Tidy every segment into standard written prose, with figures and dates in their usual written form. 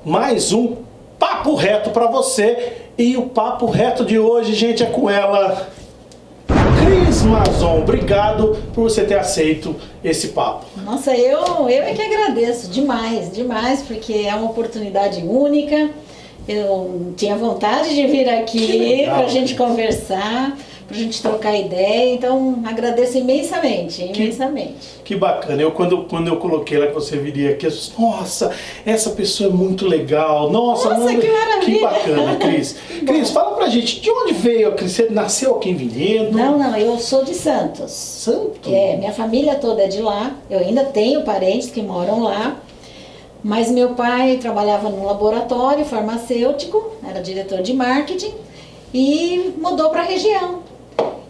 mais um Papo Reto para você. E o Papo Reto de hoje, gente, é com ela, Cris Mazon. Obrigado por você ter aceito esse papo. Nossa, eu é que agradeço demais, porque é uma oportunidade única. Eu tinha vontade de vir aqui para a gente conversar, para a gente trocar ideia, então agradeço imensamente. Que bacana. Quando eu coloquei lá que você viria aqui, eu disse, nossa, essa pessoa é muito legal. Nossa, que maravilha. Que bacana, Cris. Cris, fala pra gente, de onde veio a Cris? Você nasceu aqui em Vinhedo? Não, eu sou de Santos. Santos? Minha família toda é de lá, eu ainda tenho parentes que moram lá. Mas meu pai trabalhava num laboratório farmacêutico, era diretor de marketing e mudou para a região.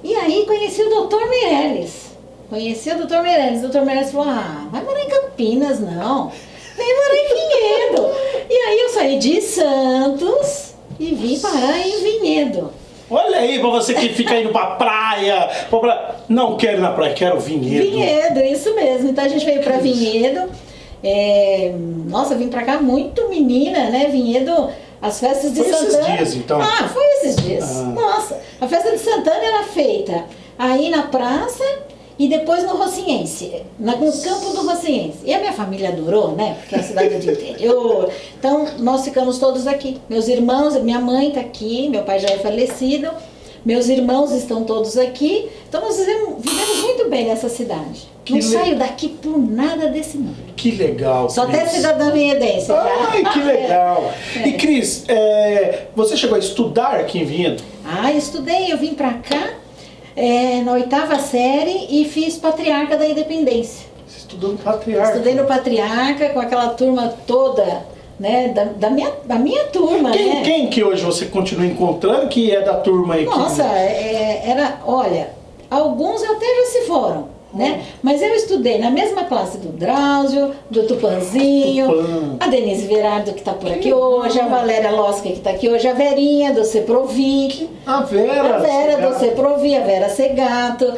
E aí conheci o Dr. Meirelles. O Dr. Meirelles falou, vai morar em Campinas não, vem morar em Vinhedo. E aí eu saí de Santos e vim parar em Vinhedo. Olha aí, pra você que fica indo pra praia. Não quero ir na praia, quero Vinhedo. Vinhedo, isso mesmo. Então a gente veio para Vinhedo. Nossa, vim pra cá muito menina, né? Vinhedo, as festas de Santana. Foi esses dias, então? Foi esses dias. Nossa, a festa de Santana era feita aí na praça e depois no Rocinhense, no campo do Rocinhense. E a minha família adorou, né? Porque é a cidade do interior. Então, nós ficamos todos aqui. Meus irmãos, minha mãe tá aqui, meu pai já é falecido. Meus irmãos estão todos aqui, então nós vivemos muito bem nessa cidade. Não saio daqui por nada desse mundo. Que legal, Só Cris. até cidadã vinhedense. Ai, que legal. E Cris, você chegou a estudar aqui em Vinhedo? Estudei, eu vim pra cá na 8ª série e fiz Patriarca da Independência. Você estudou no Patriarca? Estudei no Patriarca com aquela turma toda, né, da minha turma. Quem que hoje você continua encontrando que é da turma aí? Nossa, olha, alguns até já se foram, né? Mas eu estudei na mesma classe do Drauzio, do Tupanzinho, a Denise Verardo que está por aqui hoje, a Valéria Losca que está aqui hoje, a Verinha do Ceprovi, a Vera do Ceprovi, a Vera Segato.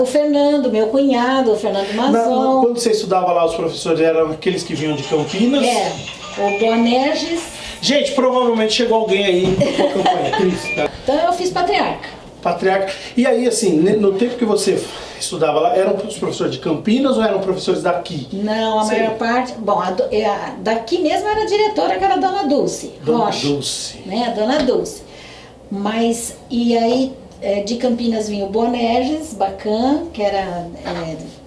O Fernando, meu cunhado, o Fernando Mazon. Quando você estudava lá, os professores eram aqueles que vinham de Campinas? O Boanerges. Gente, provavelmente chegou alguém aí com a campanha, Cris. Então eu fiz Patriarca. E aí, assim, no tempo que você estudava lá, eram os professores de Campinas ou eram professores daqui? Não, a maior parte... Bom, daqui mesmo era a diretora, que era a Dona Dulce Rocha. Dulce. Né, a Dona Dulce. Mas, e aí... de Campinas vinha o Boanerges, Bacan, que era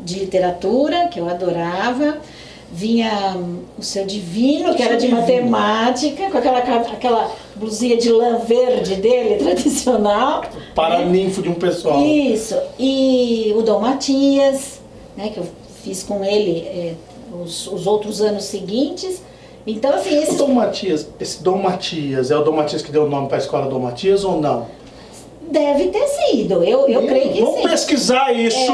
de literatura, que eu adorava. Vinha o Seu Divino, que era de matemática, com aquela blusinha de lã verde dele, tradicional. Paraninfo de um pessoal. Isso. E o Dom Matias, né, que eu fiz com ele os outros anos seguintes. Então, assim, esse Dom Matias é o Dom Matias que deu o nome para a escola Dom Matias ou não? Deve ter sido, eu creio que sim. Vamos pesquisar isso.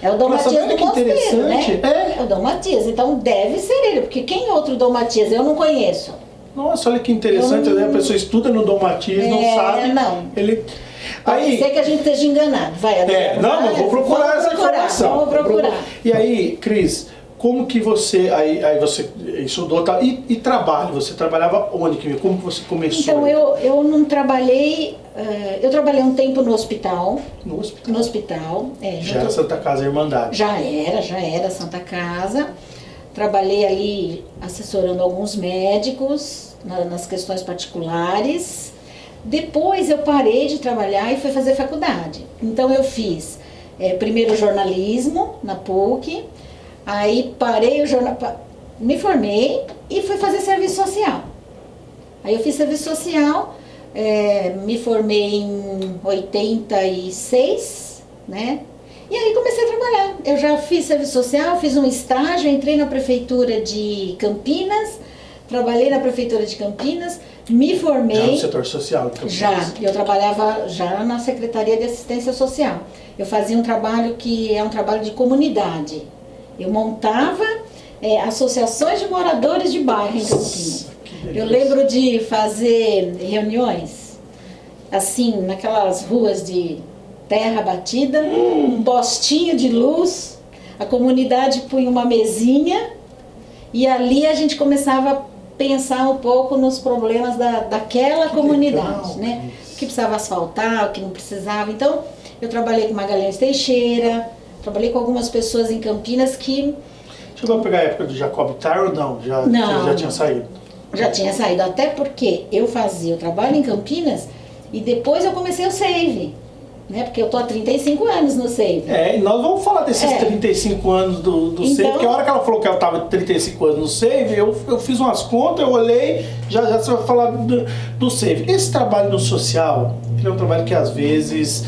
É o Dom Matias do Mosteiro, né? É o Dom Matias, então deve ser ele, porque quem outro Dom Matias eu não conheço. Nossa, olha que interessante, a pessoa estuda no Dom Matias, não sabe. Não. Aí, pode ser que a gente esteja enganado. Não, vou procurar essa informação. Vamos procurar. E aí, Cris, como que você, aí você estudou e trabalho, você trabalhava onde? Como que você começou? Então, eu não trabalhei, eu trabalhei um tempo no hospital. No hospital? No hospital. Já era Santa Casa Irmandade? Já era Santa Casa. Trabalhei ali assessorando alguns médicos nas questões particulares. Depois eu parei de trabalhar e fui fazer faculdade. Então eu fiz primeiro jornalismo na PUC. Aí parei o jornal, me formei e fui fazer serviço social. Aí eu fiz serviço social, me formei em 86, né? E aí comecei a trabalhar. Eu já fiz serviço social, fiz um estágio, entrei na prefeitura de Campinas, trabalhei na prefeitura de Campinas, me formei... Já no setor social de Campinas? Eu trabalhava já na Secretaria de Assistência Social. Eu fazia um trabalho que é um trabalho de comunidade. Eu montava associações de moradores de bairro em Campinas. Eu lembro de fazer reuniões, assim, naquelas ruas de terra batida, um postinho de luz, a comunidade punha uma mesinha e ali a gente começava pensar um pouco nos problemas daquela Que comunidade, legal, né? Cris. O que precisava asfaltar, o que não precisava. Então, eu trabalhei com Magalhães Teixeira, trabalhei com algumas pessoas em Campinas que Chegou a pegar a época do Jacob Tyre ou não? Não. Já tinha saído? já tinha saído, até porque eu fazia o trabalho em Campinas e depois eu comecei o Save, né? Porque eu tô há 35 anos no Save. E nós vamos falar desses 35 anos do Então, Save, porque a hora que ela falou que ela estava 35 anos no Save, eu fiz umas contas, eu olhei, já você vai falar do Save. Esse trabalho no social, ele é um trabalho que às vezes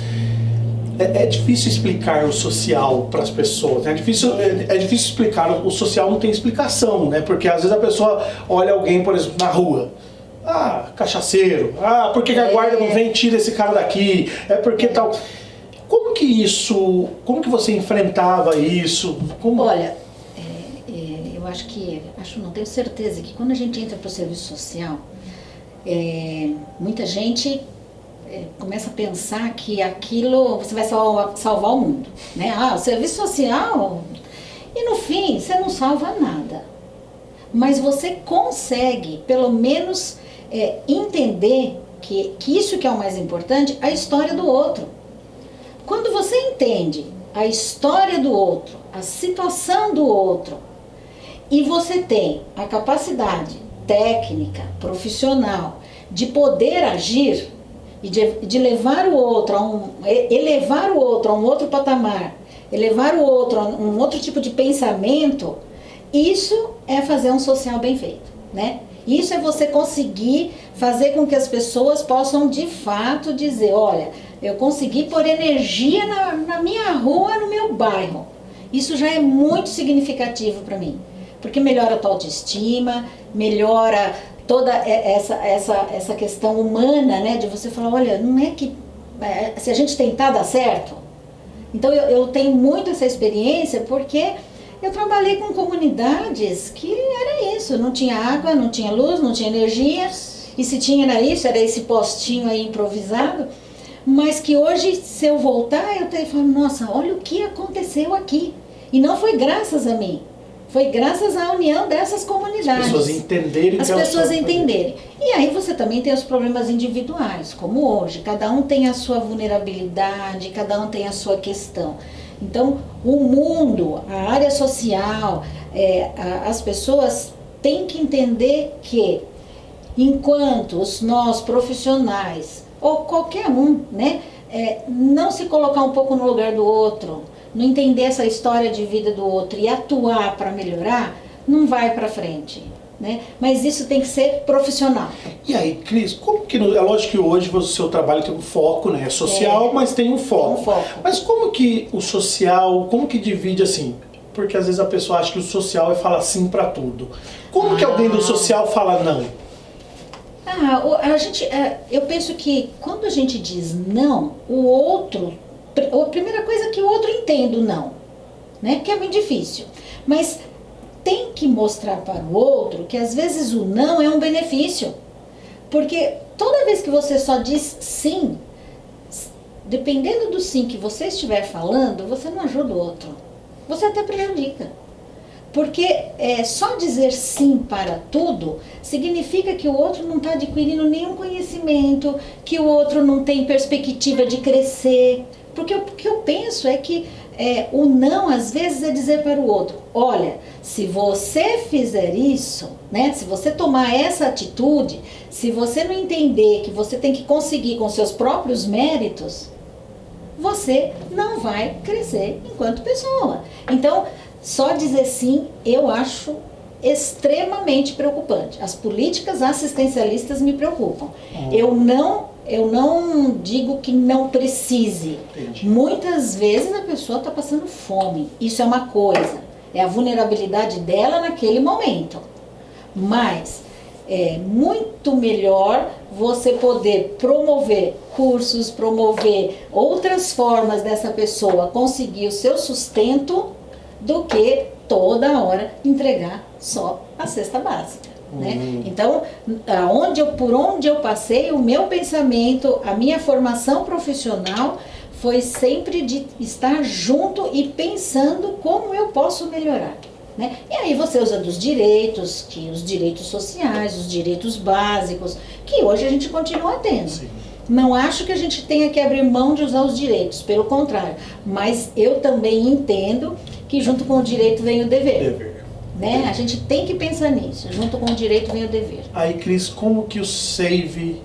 é difícil explicar o social para as pessoas, né? É difícil explicar, o social não tem explicação, né? Porque às vezes a pessoa olha alguém, por exemplo, na rua, cachaceiro, por que a guarda não vem e tira esse cara daqui, porque tal. Como que você enfrentava isso? Olha, eu não tenho certeza que quando a gente entra para o serviço social, muita gente começa a pensar que aquilo você vai salvar o mundo, né? O serviço social, e no fim você não salva nada, mas você consegue pelo menos entender que isso que é o mais importante, a história do outro. Quando você entende a história do outro, a situação do outro, e você tem a capacidade técnica, profissional, de poder agir e de levar o outro elevar o outro a um outro patamar, elevar o outro a um outro tipo de pensamento, isso é fazer um social bem feito, né? Isso é você conseguir fazer com que as pessoas possam de fato dizer, olha, eu consegui pôr energia na minha rua, no meu bairro. Isso já é muito significativo para mim, porque melhora a tua autoestima, melhora toda essa questão humana, né, de você falar, olha, não é que se a gente tentar dar certo. Então eu tenho muito essa experiência porque eu trabalhei com comunidades que era isso, não tinha água, não tinha luz, não tinha energia, e se tinha era isso, era esse postinho aí improvisado, mas que hoje, se eu voltar, eu falo, nossa, olha o que aconteceu aqui. E não foi graças a mim, foi graças à união dessas comunidades. As pessoas entenderem. As pessoas entenderem. E aí você também tem os problemas individuais, como hoje. Cada um tem a sua vulnerabilidade, cada um tem a sua questão. Então, o mundo, a área social, as pessoas têm que entender que, enquanto nós profissionais, ou qualquer um, né, não se colocar um pouco no lugar do outro, não entender essa história de vida do outro e atuar para melhorar, não vai para frente, né? Mas isso tem que ser profissional. E aí, Cris, como que é lógico que hoje o seu trabalho tem um foco, né? É social, mas tem um foco. Tem um foco. Mas como que o social, como que divide assim? Porque às vezes a pessoa acha que o social é falar sim para tudo. Como que alguém do social fala não? Eu penso que quando a gente diz não, o outro, a primeira coisa é que o outro entenda o não, né? Que é muito difícil. Mas tem que mostrar para o outro que às vezes o não é um benefício. Porque toda vez que você só diz sim, dependendo do sim que você estiver falando, você não ajuda o outro. Você até prejudica. Porque só dizer sim para tudo significa que o outro não está adquirindo nenhum conhecimento, que o outro não tem perspectiva de crescer. Porque o que eu penso é que o não, às vezes, é dizer para o outro, olha, se você fizer isso, né, se você tomar essa atitude, se você não entender que você tem que conseguir com seus próprios méritos, você não vai crescer enquanto pessoa. Então, só dizer sim, eu acho extremamente preocupante. As políticas assistencialistas me preocupam. Eu não digo que não precise. Entendi. Muitas vezes a pessoa está passando fome. Isso é uma coisa. É a vulnerabilidade dela naquele momento. Mas é muito melhor você poder promover cursos, promover outras formas dessa pessoa conseguir o seu sustento do que toda hora entregar só a cesta básica. Né? Então, por onde eu passei, o meu pensamento, a minha formação profissional foi sempre de estar junto e pensando como eu posso melhorar. Né? E aí você usa dos direitos, que os direitos sociais, os direitos básicos, que hoje a gente continua tendo. Sim. Não acho que a gente tenha que abrir mão de usar os direitos, pelo contrário. Mas eu também entendo que junto com o direito vem o dever. Né? A gente tem que pensar nisso. Junto com o direito vem o dever. Aí, Cris, como que o Save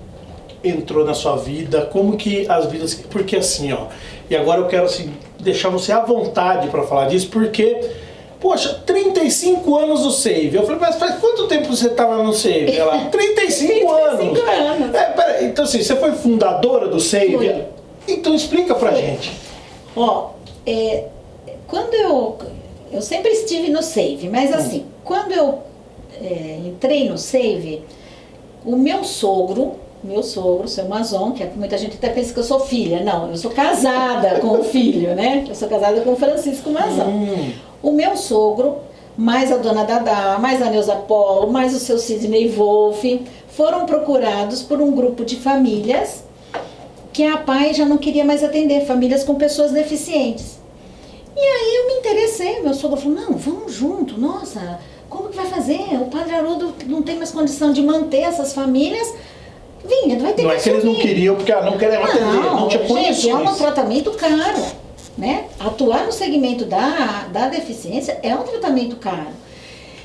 entrou na sua vida? Como que as vidas... Porque assim, ó... E agora eu quero assim, deixar você à vontade para falar disso, porque... Poxa, 35 anos do Save. Eu falei, mas faz quanto tempo você tá lá no Save? Ela, 35 anos. 35 anos. Peraí, então assim, você foi fundadora do Save? Fui. Então explica pra gente. Ó, quando eu sempre estive no Save, mas assim, quando eu entrei no Save, o meu sogro, seu Mazon, que muita gente até pensa que eu sou filha. Não, eu sou casada com o filho, né? Eu sou casada com o Francisco Mazon. O meu sogro, mais a dona Dadá, mais a Neuza Polo, mais o seu Sidney Wolff, foram procurados por um grupo de famílias que a PAI já não queria mais atender, famílias com pessoas deficientes. E aí eu me interessei, meu sogro falou, não, vamos junto, nossa, como que vai fazer? O Padre Haroldo não tem mais condição de manter essas famílias, vinha, vai ter que assumir. Não é que eles não queriam, porque não queriam atender, não tinha condições. Gente, é um tratamento caro. Né? Atuar no segmento da deficiência é um tratamento caro.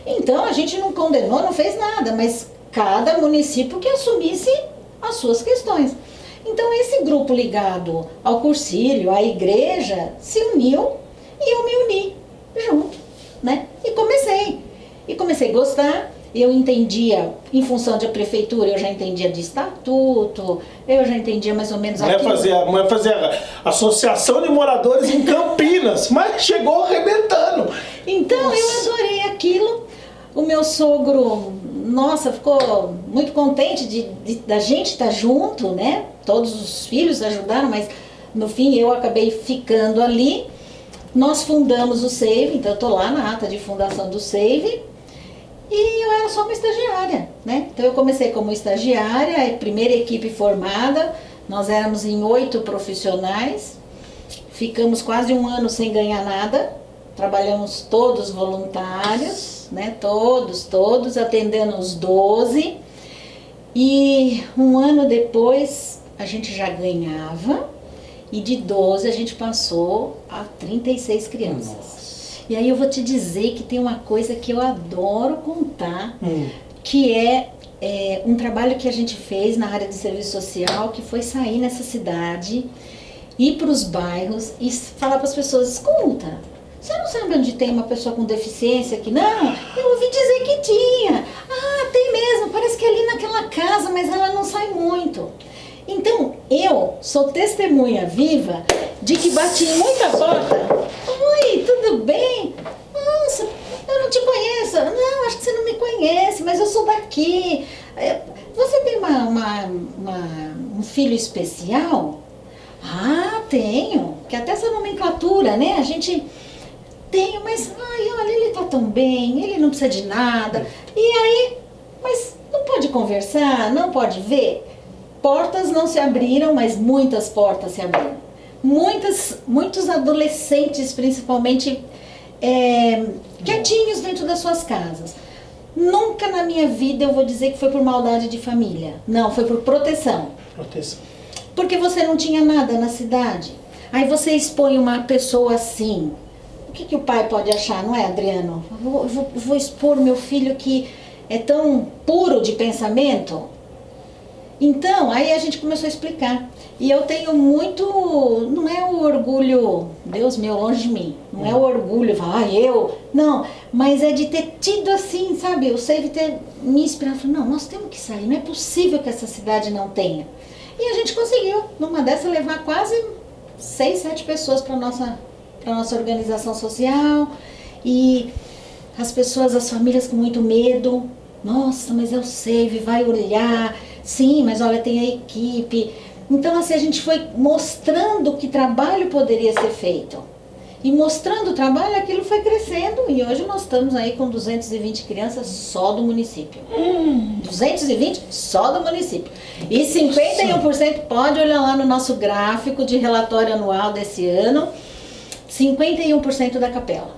Então a gente não condenou, não fez nada, mas cada município que assumisse as suas questões. Então esse grupo ligado ao Cursilho, à igreja, se uniu e eu me uni junto, né? E comecei a gostar. Eu entendia, em função da prefeitura, eu já entendia de estatuto, eu já entendia mais ou menos aquilo. Mulher fazia associação de moradores em Campinas, mas chegou arrebentando. Então, nossa, eu adorei aquilo. O meu sogro, nossa, ficou muito contente da gente estar junto, né? Todos os filhos ajudaram, mas no fim eu acabei ficando ali. Nós fundamos o Save, então eu estou lá na ata de fundação do Save. E eu era só uma estagiária, né? Então eu comecei como estagiária, a primeira equipe formada, nós éramos em 8 profissionais, ficamos quase um ano sem ganhar nada, trabalhamos todos voluntários, né? Todos, atendendo os 12, e um ano depois a gente já ganhava, e de 12 a gente passou a 36 crianças. Nossa. E aí eu vou te dizer que tem uma coisa que eu adoro contar, que é um trabalho que a gente fez na área de serviço social, que foi sair nessa cidade, ir para os bairros e falar para as pessoas, escuta, você não sabe onde tem uma pessoa com deficiência aqui? Não, eu ouvi dizer que tinha. Ah, tem mesmo, parece que é ali naquela casa, mas ela não sai muito. Então, eu sou testemunha viva de que bati em muita porta. Oi, tudo bem? Nossa, eu não te conheço. Não, acho que você não me conhece, mas eu sou daqui. Você tem um filho especial? Ah, tenho. Que até essa nomenclatura, né? A gente... Tenho, mas... Ai, olha, ele tá tão bem, ele não precisa de nada. E aí... Mas não pode conversar, não pode ver? Portas não se abriram, mas muitas portas se abriram. Muitos adolescentes, principalmente, quietinhos dentro das suas casas. Nunca na minha vida eu vou dizer que foi por maldade de família. Não, foi por proteção. Proteção. Porque você não tinha nada na cidade. Aí você expõe uma pessoa assim. O que o pai pode achar, não é, Adriano? Eu vou expor meu filho que é tão puro de pensamento. Então, aí a gente começou a explicar. E eu tenho muito, não é o orgulho, Deus meu, longe de mim, não é o orgulho, não, mas é de ter tido assim, sabe, o Save ter me inspirado, falei, não, nós temos que sair, não é possível que essa cidade não tenha. E a gente conseguiu, numa dessa, levar quase 6, 7 pessoas para nossa organização social, e as pessoas, as famílias com muito medo, nossa, mas é o Save, vai olhar, sim, mas olha, tem a equipe. Então, assim, a gente foi mostrando que trabalho poderia ser feito. E mostrando o trabalho, aquilo foi crescendo. E hoje nós estamos aí com 220 crianças só do município. 220 só do município. E 51%, pode olhar lá no nosso gráfico de relatório anual desse ano, 51% da capela.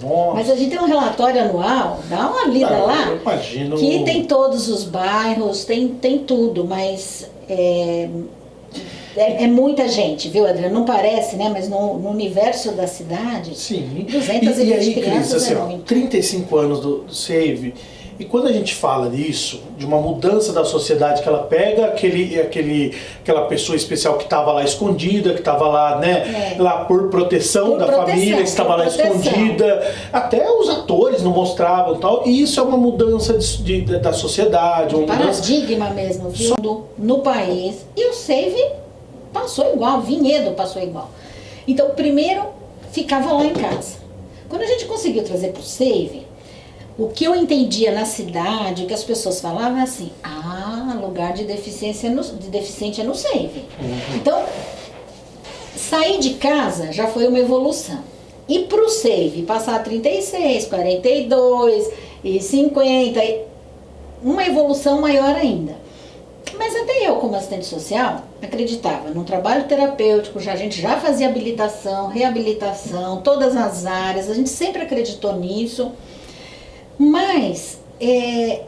Nossa. Mas a gente tem um relatório anual, dá uma lida lá, eu imagino. que tem todos os bairros, tem tudo, mas é muita gente, viu, Adriano? Não parece, né? Mas no universo da cidade, Sim. 220 e aí, crianças Cris, assim, é ó, muito. 35 anos do Save, e quando a gente fala disso, de uma mudança da sociedade, que ela pega aquela pessoa especial que estava lá escondida, que estava lá, né, lá por proteção da família, que estava lá escondida, até os atores não mostravam tal, e isso é uma mudança da sociedade, uma paradigma mesmo, viu, no país. E o Save passou igual, Vinhedo passou igual. Então, primeiro, ficava lá em casa. Quando a gente conseguiu trazer para o Save, o que eu entendia na cidade, o que as pessoas falavam é assim, lugar de deficiente é no Save. Então, sair de casa já foi uma evolução. E para o Save, passar 36, 42 e 50, uma evolução maior ainda. Mas até eu, como assistente social, acreditava num trabalho terapêutico, a gente já fazia habilitação, reabilitação, todas as áreas, a gente sempre acreditou nisso. Mas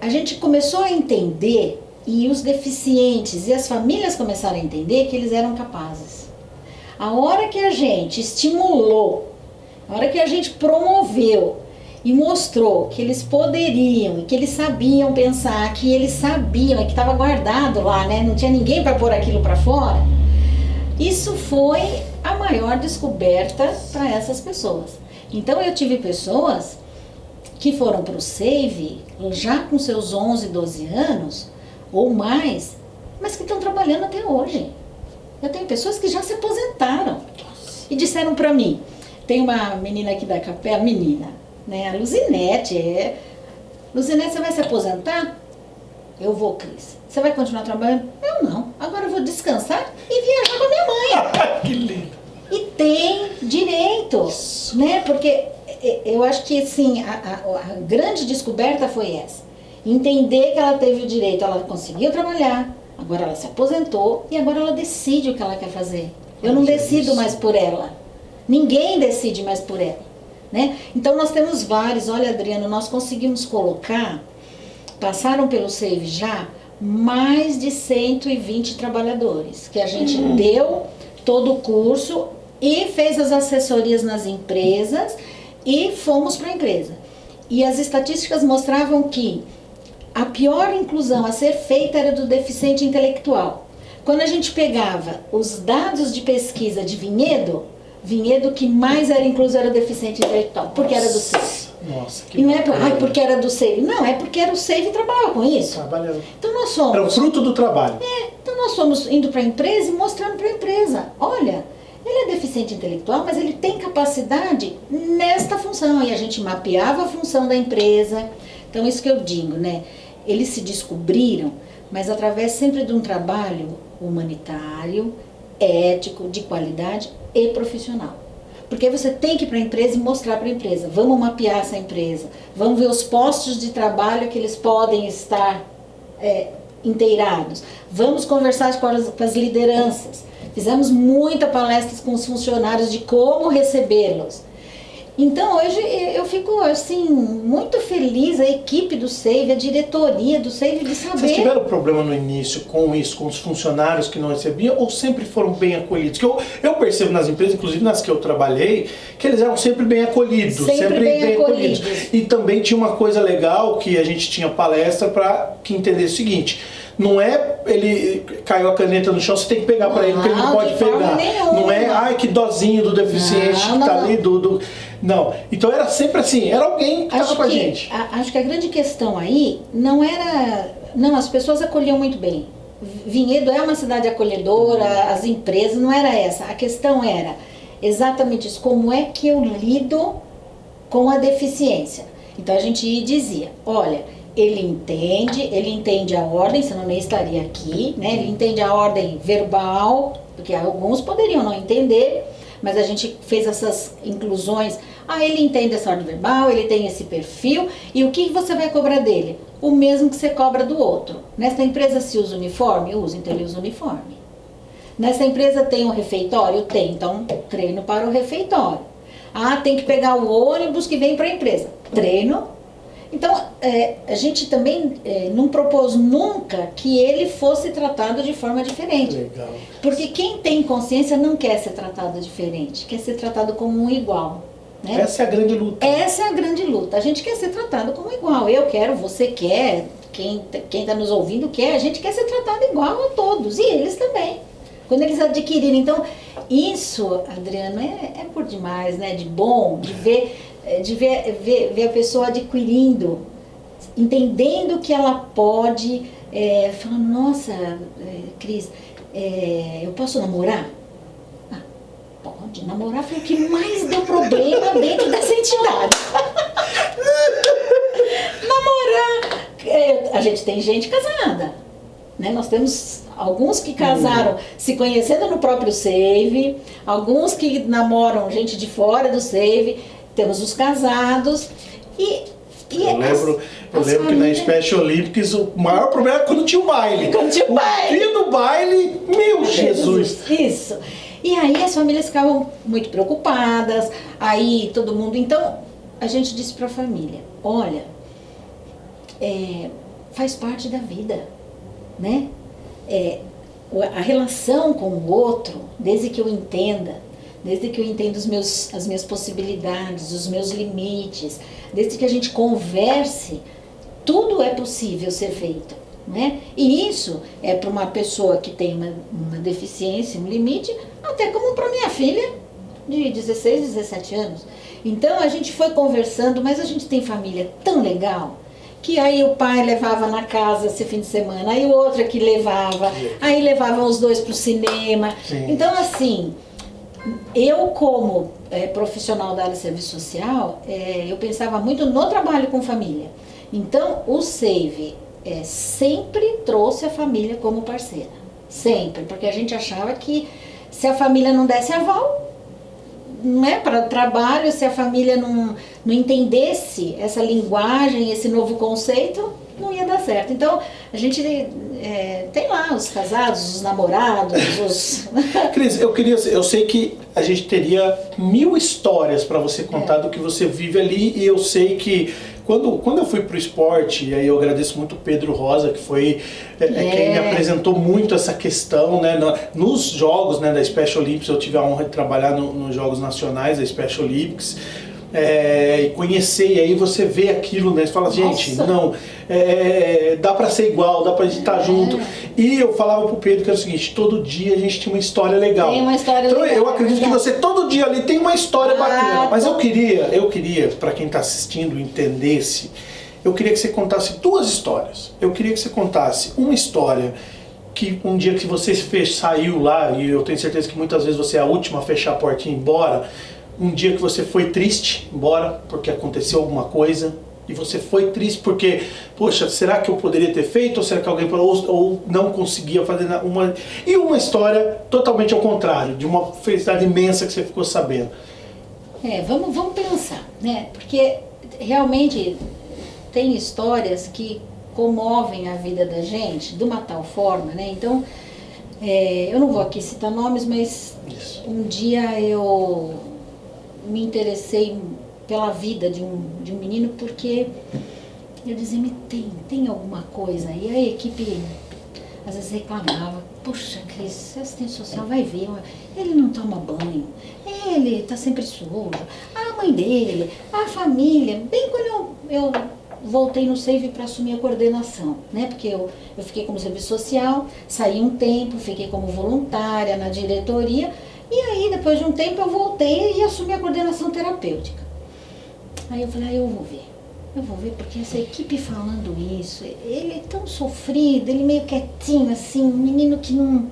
a gente começou a entender, e os deficientes e as famílias começaram a entender que eles eram capazes. A hora que a gente estimulou, a hora que a gente promoveu e mostrou que eles poderiam, e que eles sabiam pensar, que eles sabiam, e que estava guardado lá, né? Não tinha ninguém para pôr aquilo para fora, isso foi a maior descoberta para essas pessoas. Então eu tive pessoas que foram para o Save já com seus 11, 12 anos ou mais, mas que estão trabalhando até hoje. Eu tenho pessoas que já se aposentaram e disseram para mim, tem uma menina aqui da capela, né, a Luzinete, Luzinete, você vai se aposentar? Eu vou, Cris. Você vai continuar trabalhando? Eu não. Agora eu vou descansar e viajar com a minha mãe. Que lindo. E tem direito, né? Porque eu acho que, assim, a grande descoberta foi essa. Entender que ela teve o direito, ela conseguiu trabalhar, agora ela se aposentou e agora ela decide o que ela quer fazer. Eu não decido mais por ela. Ninguém decide mais por ela, né? Então nós temos vários, olha, Adriano, nós conseguimos colocar, passaram pelo Save já, mais de 120 trabalhadores, que a gente deu todo o curso e fez as assessorias nas empresas e fomos para a empresa. E as estatísticas mostravam que a pior inclusão a ser feita era do deficiente intelectual. Quando a gente pegava os dados de pesquisa de Vinhedo que mais era incluso era o deficiente intelectual, porque era do Save. Nossa, que e não é porque era do Save, não, é porque era o Save e trabalhava com isso. Trabalhando. Então nós somos... Era o fruto do trabalho. Então nós fomos indo para a empresa e mostrando para a empresa, olha, ele é deficiente intelectual, mas ele tem capacidade nesta função. E a gente mapeava a função da empresa. Então isso que eu digo, né? Eles se descobriram, mas através sempre de um trabalho humanitário, ético, de qualidade e profissional. Porque você tem que ir para a empresa e mostrar para a empresa, vamos mapear essa empresa, vamos ver os postos de trabalho que eles podem estar inteirados, vamos conversar com as lideranças. Fizemos muita palestras com os funcionários de como recebê-los. Então hoje eu fico assim muito feliz, a equipe do Save, a diretoria do Save de saber. Vocês tiveram problema no início com isso, com os funcionários que não recebiam, ou sempre foram bem acolhidos? Que eu percebo nas empresas, inclusive nas que eu trabalhei, que eles eram sempre bem acolhidos. Sempre bem acolhidos. E também tinha uma coisa legal, que a gente tinha palestra para que entendesse o seguinte: não é ele caiu a caneta no chão, você tem que pegar para ele, porque ele não pode pegar. Não é, ai, que dozinho do deficiente que tá ali, Não. Então era sempre assim, era alguém que estava com a gente. Acho que a grande questão aí não era... Não, as pessoas acolhiam muito bem. Vinhedo é uma cidade acolhedora, as empresas, não era essa. A questão era exatamente isso, como é que eu lido com a deficiência. Então a gente dizia, olha, ele entende a ordem, senão nem estaria aqui, né? Ele entende a ordem verbal, porque alguns poderiam não entender, mas a gente fez essas inclusões. Ele entende essa ordem verbal, ele tem esse perfil, e o que você vai cobrar dele? O mesmo que você cobra do outro. Nessa empresa se usa uniforme? Usa, então ele usa uniforme. Nessa empresa tem um refeitório? Tem, então treino para o refeitório. Ah, tem que pegar o ônibus que vem para a empresa. Treino. Então, a gente também não propôs nunca que ele fosse tratado de forma diferente. Legal. Porque quem tem consciência não quer ser tratado diferente, quer ser tratado como um igual. Né? Essa é a grande luta. Essa é a grande luta. A gente quer ser tratado como igual. Eu quero, você quer, quem está nos ouvindo quer. A gente quer ser tratado igual a todos. E eles também. Quando eles adquirirem. Então, isso, Adriano, é por demais, né? De bom, de ver a pessoa adquirindo, entendendo que ela pode, falando, nossa, Cris, eu posso namorar? Pode namorar, foi o que mais deu problema dentro dessa entidade. Namorar. A gente tem gente casada, né? Nós temos alguns que casaram se conhecendo no próprio Save, alguns que namoram gente de fora do Save, temos os casados eu lembro que na Special Olympics o maior problema era quando tinha o baile. O dia do baile, meu Jesus! Isso. E aí as famílias ficavam muito preocupadas, aí todo mundo... Então, a gente disse para a família, olha, faz parte da vida, né? A relação com o outro, desde que eu entenda as minhas possibilidades, os meus limites, desde que a gente converse, tudo é possível ser feito. Né? E isso é para uma pessoa que tem uma deficiência, um limite, até como para minha filha de 16, 17 anos. Então a gente foi conversando, mas a gente tem família tão legal, que aí o pai levava na casa esse fim de semana, aí o outro que levava, aí levavam os dois para o cinema. Sim. Então assim, eu como profissional da área de serviço social, eu pensava muito no trabalho com família. Então o Save sempre trouxe a família como parceira, sempre, porque a gente achava que se a família não desse aval, não é para o trabalho, se a família não entendesse essa linguagem, esse novo conceito, não ia dar certo. Então, a gente tem lá os casados, os namorados, os... Cris, eu sei que a gente teria 1000 histórias para você contar do que você vive ali, e eu sei que quando eu fui pro esporte, e aí eu agradeço muito o Pedro Rosa, que foi quem me apresentou muito essa questão, né, nos jogos, né, da Special Olympics. Eu tive a honra de trabalhar nos Jogos Nacionais da Special Olympics, e conhecer, e aí você vê aquilo, né, você fala, gente, não, dá pra ser igual, dá pra gente estar junto. E eu falava pro Pedro que era o seguinte, todo dia a gente tinha uma história legal. Tem uma história então, legal. Eu acredito que você todo dia ali tem uma história bacana, mas eu queria, pra quem tá assistindo, entendesse, eu queria que você contasse 2 histórias. Eu queria que você contasse uma história que um dia que você saiu lá, e eu tenho certeza que muitas vezes você é a última a fechar a porta e ir embora, um dia que você foi triste, embora, porque aconteceu alguma coisa, e você foi triste porque, poxa, será que eu poderia ter feito, ou será que alguém ou não conseguia fazer uma... E uma história totalmente ao contrário, de uma felicidade imensa que você ficou sabendo. Vamos pensar, né? Porque realmente tem histórias que comovem a vida da gente de uma tal forma, né? Então, eu não vou aqui citar nomes, mas um dia eu me interessei pela vida de um menino, porque eu dizia, tem alguma coisa, e a equipe às vezes reclamava, puxa, Cris, assistente social vai ver, ele não toma banho, ele está sempre sujo, a mãe dele, a família. Bem quando eu voltei no Save para assumir a coordenação, né? Porque eu fiquei como serviço social, saí um tempo, fiquei como voluntária na diretoria, e aí depois de um tempo eu voltei e assumi a coordenação terapêutica. Aí eu falei, eu vou ver porque essa equipe falando isso, ele é tão sofrido, ele meio quietinho assim, um menino que não...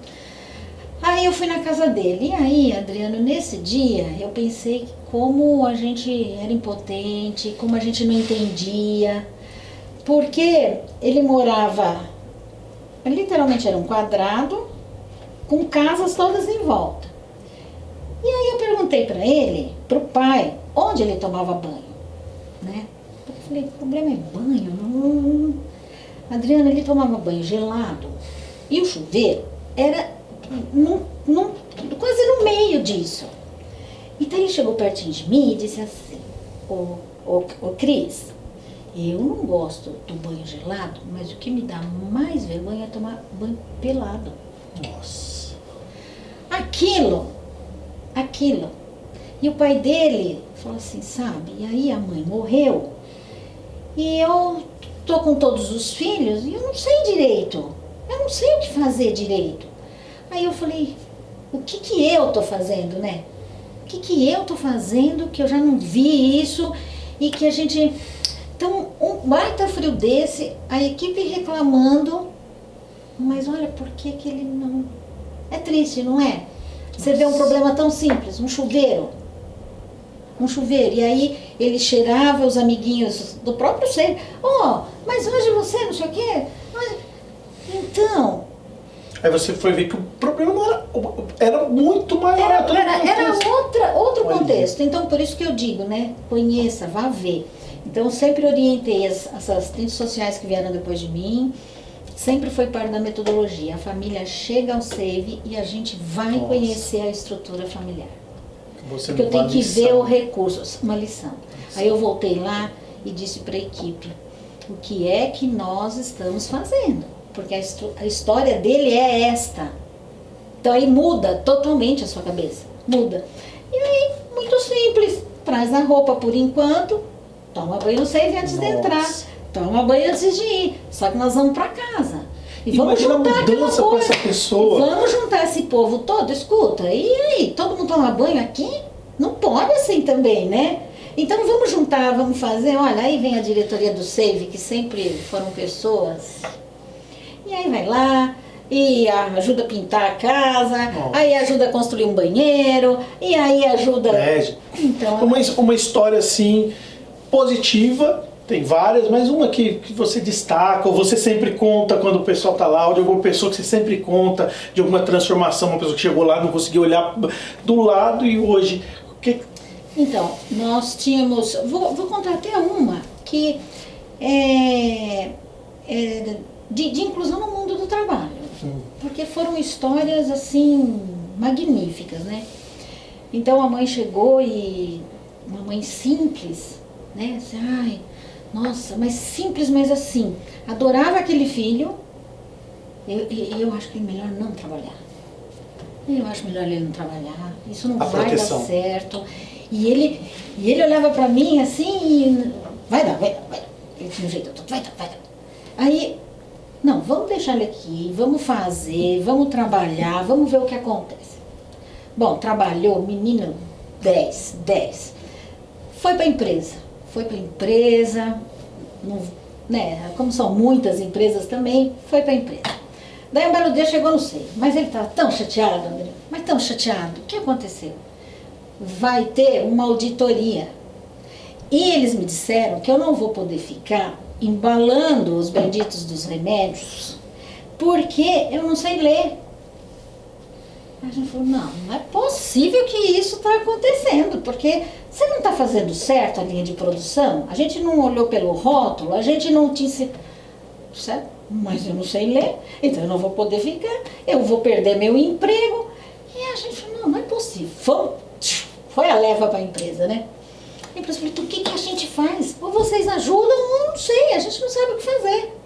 Aí eu fui na casa dele, e aí, Adriano, nesse dia eu pensei como a gente era impotente, como a gente não entendia, porque ele morava, literalmente era um quadrado, com casas todas em volta. E aí eu perguntei para ele, pro pai, onde ele tomava banho, né? Eu falei, o problema é banho? Não. Adriano, ele tomava banho gelado, e o chuveiro era quase no meio disso. Então ele chegou pertinho de mim e disse assim, ô Cris, eu não gosto do banho gelado, mas o que me dá mais vergonha é tomar banho pelado. Nossa. Aquilo. E o pai dele falou assim, sabe, e aí a mãe morreu, e eu tô com todos os filhos e eu não sei direito, eu não sei o que fazer direito. Aí eu falei, o que eu tô fazendo, né? O que eu tô fazendo que eu já não vi isso e que a gente... Então, um baita frio desse, a equipe reclamando, mas olha, por que ele não... É triste, não é? Você vê um problema tão simples, um chuveiro, e aí ele cheirava os amiguinhos do próprio ser. Mas hoje você não sei o quê. Então... Aí você foi ver que o problema não era muito maior. Era outro contexto. Então, por isso que eu digo, né? Conheça, vá ver. Então, eu sempre orientei essas assistentes sociais que vieram depois de mim. Sempre foi parte da metodologia. A família chega ao SAVE e a gente vai conhecer a estrutura familiar. Porque eu tenho que ver o recurso, uma lição. Aí eu voltei lá e disse para a equipe, o que é que nós estamos fazendo? Porque a história dele é esta. Então aí muda totalmente a sua cabeça. Muda. E aí, muito simples. Traz a roupa por enquanto, toma banho no SAVE antes de entrar. Toma banho antes de ir. Só que nós vamos para casa. E vamos juntar aquela coisa. Essa pessoa. Vamos juntar esse povo todo, escuta. E aí, todo mundo toma banho aqui? Não pode assim também, né? Então vamos juntar, vamos fazer. Olha, aí vem a diretoria do SAVE, que sempre foram pessoas. E aí vai lá, e ajuda a pintar a casa, aí ajuda a construir um banheiro, e aí ajuda... Então, uma história assim, positiva, tem várias, mas uma que você destaca, ou você sempre conta quando o pessoal tá lá, ou de alguma pessoa que você sempre conta, de alguma transformação, uma pessoa que chegou lá, não conseguiu olhar do lado e hoje... Então, nós tínhamos... Vou contar até uma que de inclusão no mundo do trabalho. Porque foram histórias, assim, magníficas, né? Então, a mãe chegou e... Uma mãe simples, né? Assim, ai, nossa, mas simples, mas assim. Adorava aquele filho. Eu acho que é melhor não trabalhar. Eu acho melhor ele não trabalhar. Isso não vai dar certo. E ele olhava pra mim assim e... Vai dar. Ele tinha um jeito, vai dar. Aí... Não, vamos deixar ele aqui, vamos fazer, vamos trabalhar, vamos ver o que acontece. Bom, trabalhou, menino, 10. Foi para a empresa, né, como são muitas empresas também, foi para a empresa. Daí um belo dia chegou no SAVE, mas ele estava tão chateado, André, mas tão chateado. O que aconteceu? Vai ter uma auditoria. E eles me disseram que eu não vou poder ficar embalando os benditos dos remédios, porque eu não sei ler. A gente falou, não é possível que isso está acontecendo, porque você não está fazendo certo a linha de produção, a gente não olhou pelo rótulo, a gente não te ensinou, certo? Mas eu não sei ler, então eu não vou poder ficar, eu vou perder meu emprego. E a gente falou, não é possível. Foi a leva para a empresa, né? A empresa falou, então o que a gente faz? Ou vocês ajudam ou não sei, a gente não sabe o que fazer.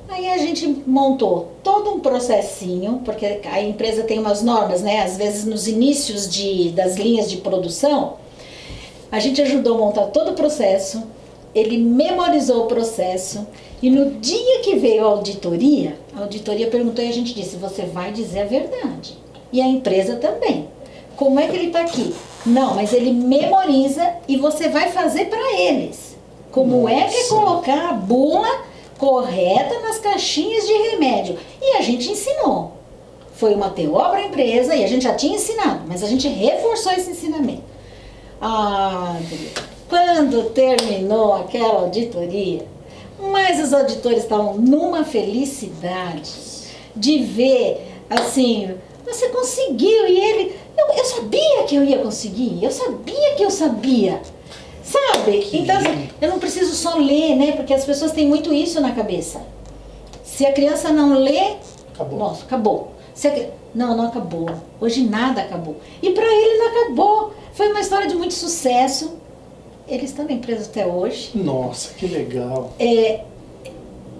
Aí a gente montou todo um processinho, porque a empresa tem umas normas, né? Às vezes nos inícios das linhas de produção, a gente ajudou a montar todo o processo, ele memorizou o processo, e no dia que veio a auditoria perguntou e a gente disse, você vai dizer a verdade. E a empresa também. Como é que ele está aqui? Não, mas ele memoriza e você vai fazer para eles. Como é que é colocar a bula correta nas caixinhas de remédio. E a gente ensinou. Foi uma TO para a empresa e a gente já tinha ensinado, mas a gente reforçou esse ensinamento. Quando terminou aquela auditoria, mas os auditores estavam numa felicidade de ver, assim, você conseguiu, e ele, eu sabia que eu ia conseguir, eu sabia. Sabe? Então, eu não preciso só ler, né? Porque as pessoas têm muito isso na cabeça. Se a criança não lê, acabou. Nossa, acabou. Não, não acabou. Hoje nada acabou. E para ele não acabou. Foi uma história de muito sucesso. Ele está na empresa até hoje. Nossa, que legal.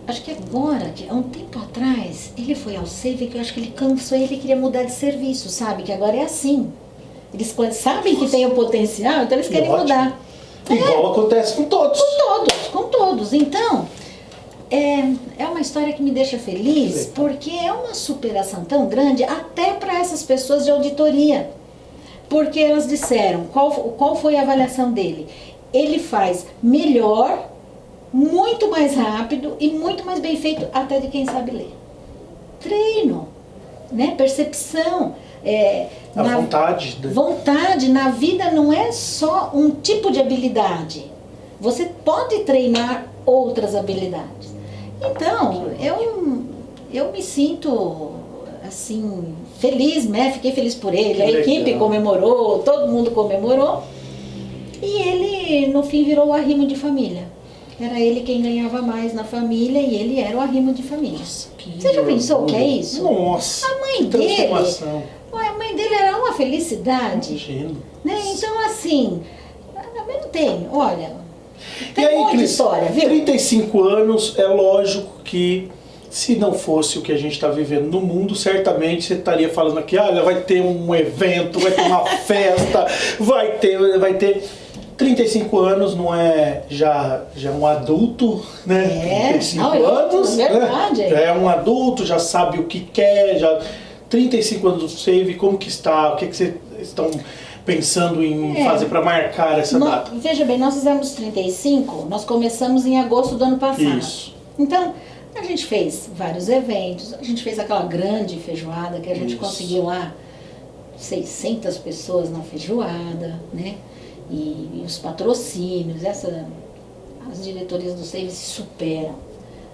Acho que agora, há um tempo atrás, ele foi ao Save, que eu acho que ele cansou e ele queria mudar de serviço, sabe? Que agora é assim. Eles sabem que tem o potencial, então eles querem mudar. Igual acontece com todos. Com todos. Então, é uma história que me deixa feliz, porque é uma superação tão grande, até para essas pessoas de auditoria. Porque elas disseram, qual foi a avaliação dele? Ele faz melhor, muito mais rápido e muito mais bem feito até de quem sabe ler. Treino, né? Percepção. Vontade. Vontade na vida não é só um tipo de habilidade. Você pode treinar outras habilidades. Então, eu me sinto assim, feliz, né? Fiquei feliz por ele. A equipe comemorou, todo mundo comemorou. E ele, no fim, virou o arrimo de família. Era ele quem ganhava mais na família e ele era o arrimo de família. Nossa, você já pensou o que é isso? Nossa, a mãe dele, a mãe dele era uma felicidade. Imagino. Né? Então, assim, não tem, olha, tem e aí, muita história, viu? 35 anos, é lógico que se não fosse o que a gente está vivendo no mundo, certamente você estaria falando aqui, olha, vai ter um evento, vai ter uma festa, vai ter 35 anos não é já um adulto, né? 35 anos, é verdade. Né? Já é um adulto, já sabe o que quer, já 35 anos do Save, como que está, o que vocês estão pensando em fazer para marcar essa data? Veja bem, nós fizemos 35, nós começamos em agosto do ano passado. Isso. Então, a gente fez vários eventos, a gente fez aquela grande feijoada que a gente conseguiu lá 600 pessoas na feijoada, né? E os patrocínios, as diretorias do Save se superam,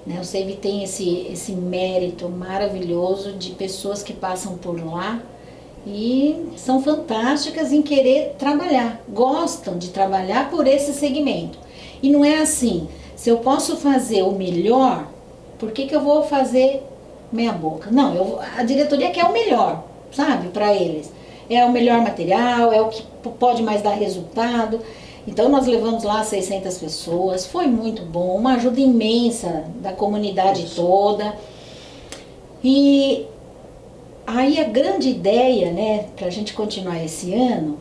né? O Save tem esse mérito maravilhoso de pessoas que passam por lá e são fantásticas em querer trabalhar, gostam de trabalhar por esse segmento. E não é assim, se eu posso fazer o melhor, por que eu vou fazer meia boca? Não, a diretoria quer o melhor, sabe, para eles. É o melhor material, é o que pode mais dar resultado. Então nós levamos lá 600 pessoas, foi muito bom, uma ajuda imensa da comunidade toda. E aí a grande ideia, né, para a gente continuar esse ano,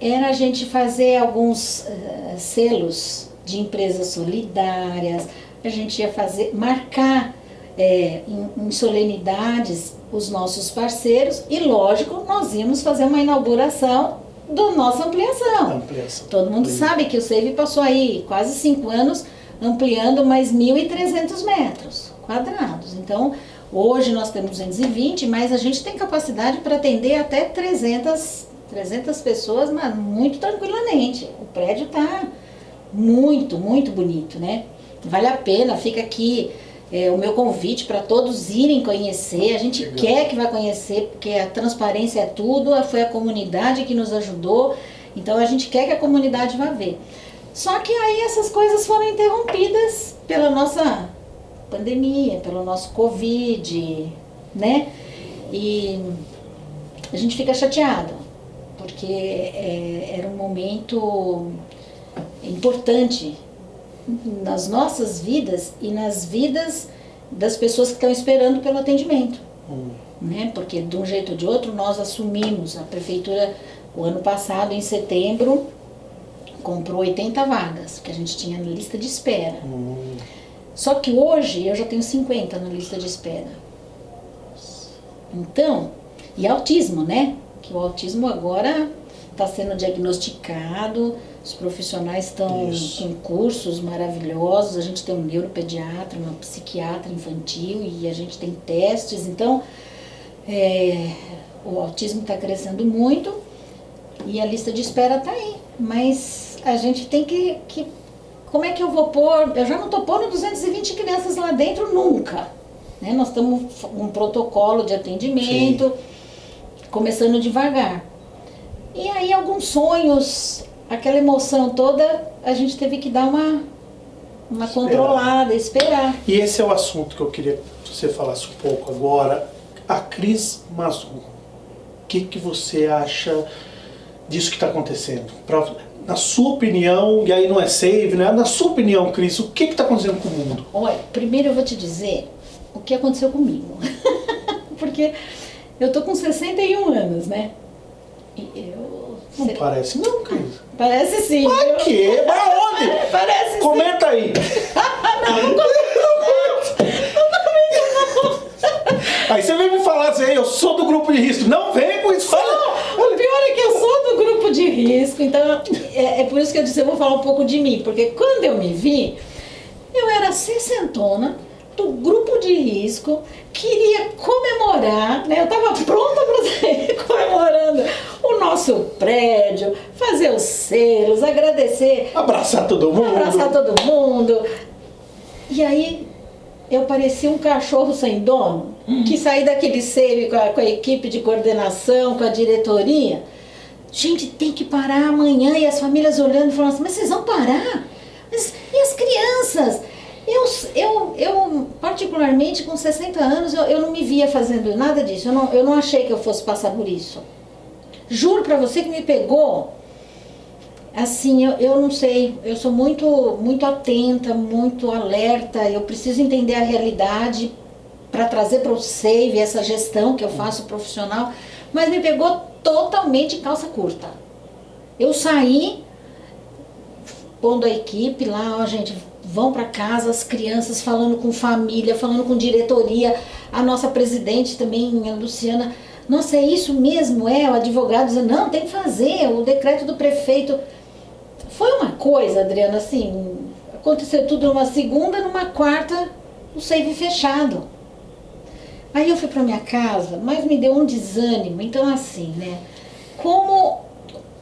era a gente fazer alguns selos de empresas solidárias, a gente ia marcar em solenidades os nossos parceiros e, lógico, nós íamos fazer uma inauguração da nossa ampliação. Todo mundo sabe que o Save passou aí quase 5 anos ampliando mais 1.300 metros quadrados. Então, hoje nós temos 220, mas a gente tem capacidade para atender até 300 pessoas, mas muito tranquilamente. O prédio está muito, muito bonito, né? Vale a pena, fica aqui o meu convite para todos irem conhecer. A gente quer que vá conhecer, porque a transparência é tudo, foi a comunidade que nos ajudou, então a gente quer que a comunidade vá ver. Só que aí essas coisas foram interrompidas pela nossa pandemia, pelo nosso Covid, né? E a gente fica chateado, porque era um momento importante nas nossas vidas e nas vidas das pessoas que estão esperando pelo atendimento, né? Porque de um jeito ou de outro nós assumimos, a prefeitura o ano passado, em setembro, comprou 80 vagas, que a gente tinha na lista de espera. Só que hoje eu já tenho 50 na lista de espera. Então, e autismo, né? Que o autismo agora está sendo diagnosticado, os profissionais estão com cursos maravilhosos, a gente tem um neuropediatra, uma psiquiatra infantil e a gente tem testes, então o autismo está crescendo muito e a lista de espera está aí, mas a gente tem que como é que eu vou pôr, eu já não estou pondo 220 crianças lá dentro nunca, né? Nós estamos com um protocolo de atendimento, começando devagar. E aí alguns sonhos, aquela emoção toda, a gente teve que dar uma controlada, esperar. E esse é o assunto que eu queria que você falasse um pouco agora. A Cris Mazur, o que você acha disso que está acontecendo? Na sua opinião, e aí não é save, né? Na sua opinião, Cris, o que está acontecendo com o mundo? Olha, primeiro eu vou te dizer o que aconteceu comigo. Porque eu tô com 61 anos, né? E eu... Não parece não, Cris. Parece sim. Pra quê? Pra onde? Parece sim. Comenta aí. Não comenta não. Aí você vem me falar assim, eu sou do grupo de risco. Não vem com isso. Fala. O pior é que eu sou do grupo de risco, então é por isso que eu disse, eu vou falar um pouco de mim, porque quando eu me vi, eu era sessentona, do grupo de risco, queria comemorar, né? Eu estava pronta para sair comemorando o nosso prédio, fazer os selos, agradecer. Abraçar todo mundo. Abraçar todo mundo. E aí eu parecia um cachorro sem dono, que saí daquele save com a equipe de coordenação, com a diretoria. Gente, tem que parar amanhã. E as famílias olhando e falando assim, mas vocês vão parar? Mas, e as crianças? Eu, particularmente, com 60 anos, eu não me via fazendo nada disso. Eu não achei que eu fosse passar por isso. Juro pra você que me pegou. Assim, eu não sei. Eu sou muito atenta, muito alerta. Eu preciso entender a realidade para trazer para o SAVE essa gestão que eu faço profissional. Mas me pegou totalmente calça curta. Eu saí pondo a equipe lá, ó, gente, vão para casa, as crianças falando com família, falando com diretoria, a nossa presidente também, a Luciana, nossa, é isso mesmo? O advogado dizendo, não, tem que fazer, o decreto do prefeito. Foi uma coisa, Adriana, assim, aconteceu tudo numa segunda, numa quarta, o SAVE fechado. Aí eu fui para minha casa, mas me deu um desânimo, então assim, né, como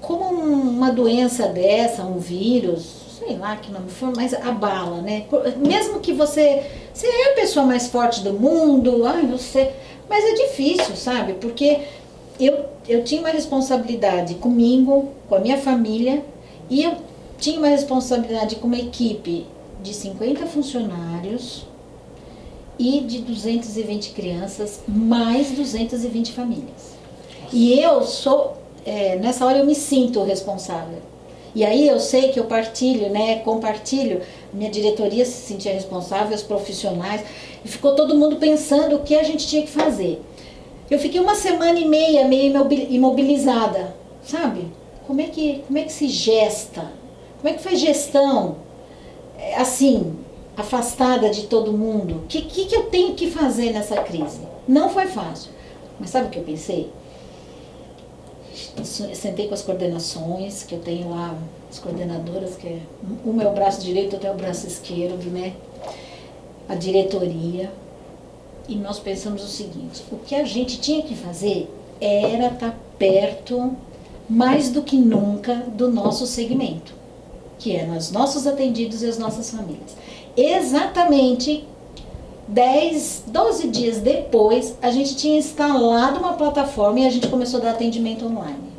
uma doença dessa, um vírus, sei lá que nome for, mas abala, né? Mesmo que você é a pessoa mais forte do mundo, mas é difícil, sabe? Porque eu tinha uma responsabilidade comigo, com a minha família, e eu tinha uma responsabilidade com uma equipe de 50 funcionários e de 220 crianças, mais 220 famílias. E eu sou... nessa hora eu me sinto responsável. E aí eu sei que eu partilho, né, compartilho, minha diretoria se sentia responsável, os profissionais, e ficou todo mundo pensando o que a gente tinha que fazer. Eu fiquei uma semana e meia meio imobilizada, sabe? Como é que se gesta? Como é que faz gestão? Assim, afastada de todo mundo. O que eu tenho que fazer nessa crise? Não foi fácil. Mas sabe o que eu pensei? Eu sentei com as coordenações, que eu tenho lá, as coordenadoras, que uma é o braço direito, outra é o braço esquerdo, né? A diretoria. E nós pensamos o seguinte, o que a gente tinha que fazer era estar perto, mais do que nunca, do nosso segmento, que eram os nossos atendidos e as nossas famílias. Exatamente 12 dias depois, a gente tinha instalado uma plataforma e a gente começou a dar atendimento online.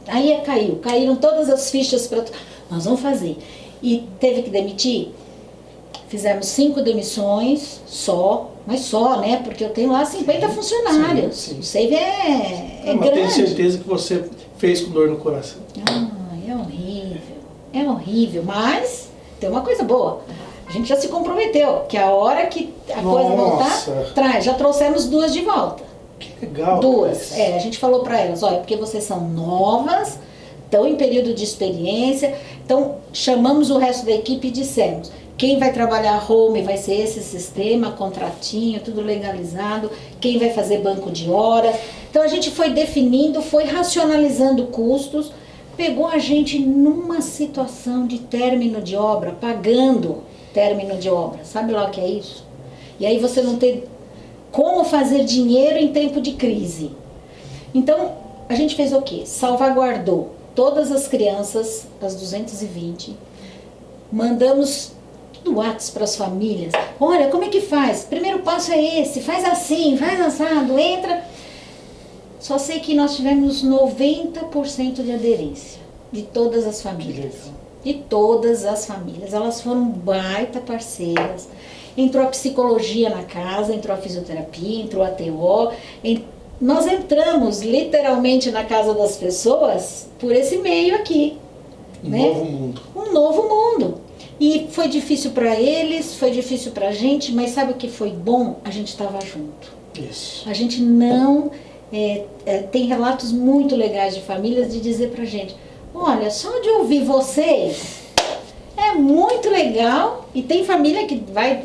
Aí caíram todas as fichas para... Nós vamos fazer. E teve que demitir? Fizemos 5 demissões mas só, né? Porque eu tenho lá 50 funcionários. Sim. O SAVE é grande. Mas tenho certeza que você fez com dor no coração. É horrível, mas tem uma coisa boa. A gente já se comprometeu, que a hora que a coisa voltar, já trouxemos 2 de volta. Que legal. 2. A gente falou para elas, olha, porque vocês são novas, estão em período de experiência, então chamamos o resto da equipe e dissemos, quem vai trabalhar home vai ser esse sistema, contratinho, tudo legalizado, quem vai fazer banco de horas. Então a gente foi definindo, foi racionalizando custos, pegou a gente numa situação de término de obra, pagando término de obra, sabe lá o que é isso? E aí você não tem como fazer dinheiro em tempo de crise. Então, a gente fez o quê? Salvaguardou todas as crianças, as 220, mandamos no WhatsApp para as famílias, olha, como é que faz? Primeiro passo é esse, faz assim, faz assado, entra. Só sei que nós tivemos 90% de aderência de todas as famílias. De todas as famílias. Elas foram baita parceiras. entrou a psicologia na casa, entrou a fisioterapia, entrou a TO. Nós entramos literalmente na casa das pessoas por esse meio aqui. Um né? novo mundo. Um novo mundo. E foi difícil para eles, foi difícil para a gente, mas sabe o que foi bom? A gente estava junto. Isso. A gente não... tem relatos muito legais de famílias de dizer pra gente, olha, só de ouvir vocês é muito legal, e tem família que vai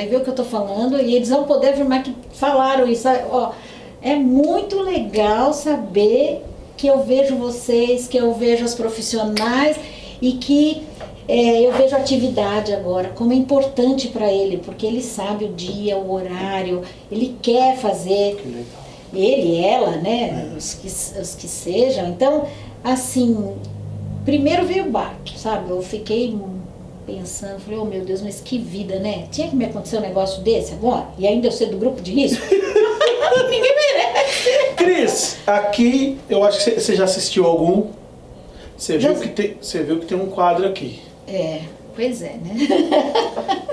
ver o que eu tô falando e eles vão poder afirmar que falaram isso. Ó, é muito legal saber que eu vejo vocês, que eu vejo as profissionais e que eu vejo a atividade agora, como é importante para ele, porque ele sabe o dia, o horário, ele quer fazer. Que legal. Ele, ela, né, os que sejam. Então, assim, primeiro veio o baque, sabe? Eu fiquei pensando, falei, oh meu Deus, mas que vida, né? Tinha que me acontecer um negócio desse agora? E ainda eu ser do grupo de risco? Ninguém merece. Cris, aqui, eu acho que você já assistiu algum. Você viu que tem um quadro aqui. Pois é, né?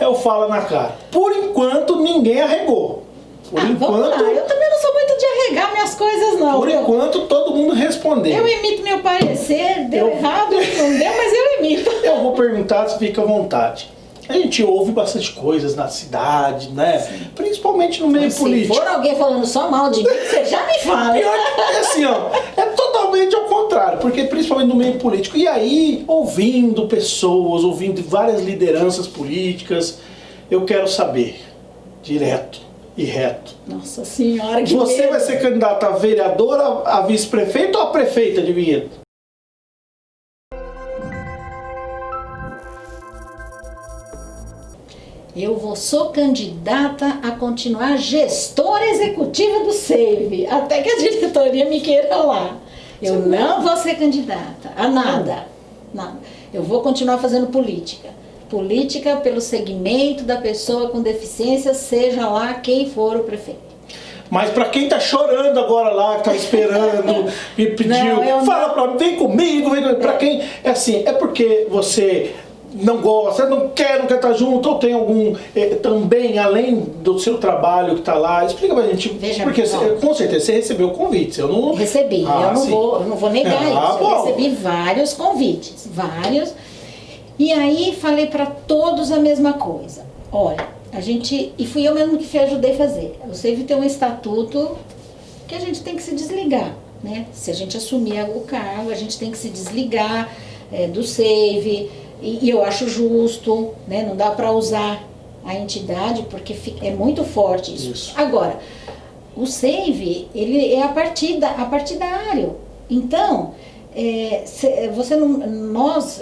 Eu falo na cara. Por enquanto, ninguém arregou. Vamos lá, eu também não sou muito de arregar minhas coisas, não. Por enquanto, todo mundo respondeu. Eu emito meu parecer, deu errado, não deu, mas eu emito. Eu vou perguntar, você fica à vontade. A gente ouve bastante coisas na cidade, né? Sim. Principalmente no meio mas político. Se for alguém falando só mal de mim, você já me fala. Pior que, assim, ó, é totalmente ao contrário, porque principalmente no meio político. E aí, ouvindo pessoas, ouvindo várias lideranças políticas, eu quero saber, direto e reto. Nossa Senhora, que Você medo. vai ser candidata a vereadora, a vice-prefeito ou a prefeita de Vinhedo? Eu sou candidata a continuar gestora executiva do SEIV, até que a diretoria me queira lá. Eu não vou ser candidata a nada. Eu vou continuar fazendo política. Política pelo segmento da pessoa com deficiência, seja lá quem for o prefeito. Mas para quem tá chorando agora lá, que tá esperando, me pediu, fala para mim, vem comigo, para quem, é assim, é porque você não gosta, não quer estar junto, ou tem algum, também, além do seu trabalho que está lá, explica pra gente, Veja, porque com certeza você recebeu convites, eu não... Recebi, eu não vou negar isso, eu recebi vários convites, vários, e aí falei para todos a mesma coisa, olha, e fui eu mesmo que ajudei a fazer, o SEIV tem um estatuto que a gente tem que se desligar, né, se a gente assumir o cargo, a gente tem que se desligar do SEIV. E eu acho justo, né? Não dá para usar a entidade porque é muito forte isso. Agora, o SEIV, ele é partidário. Então,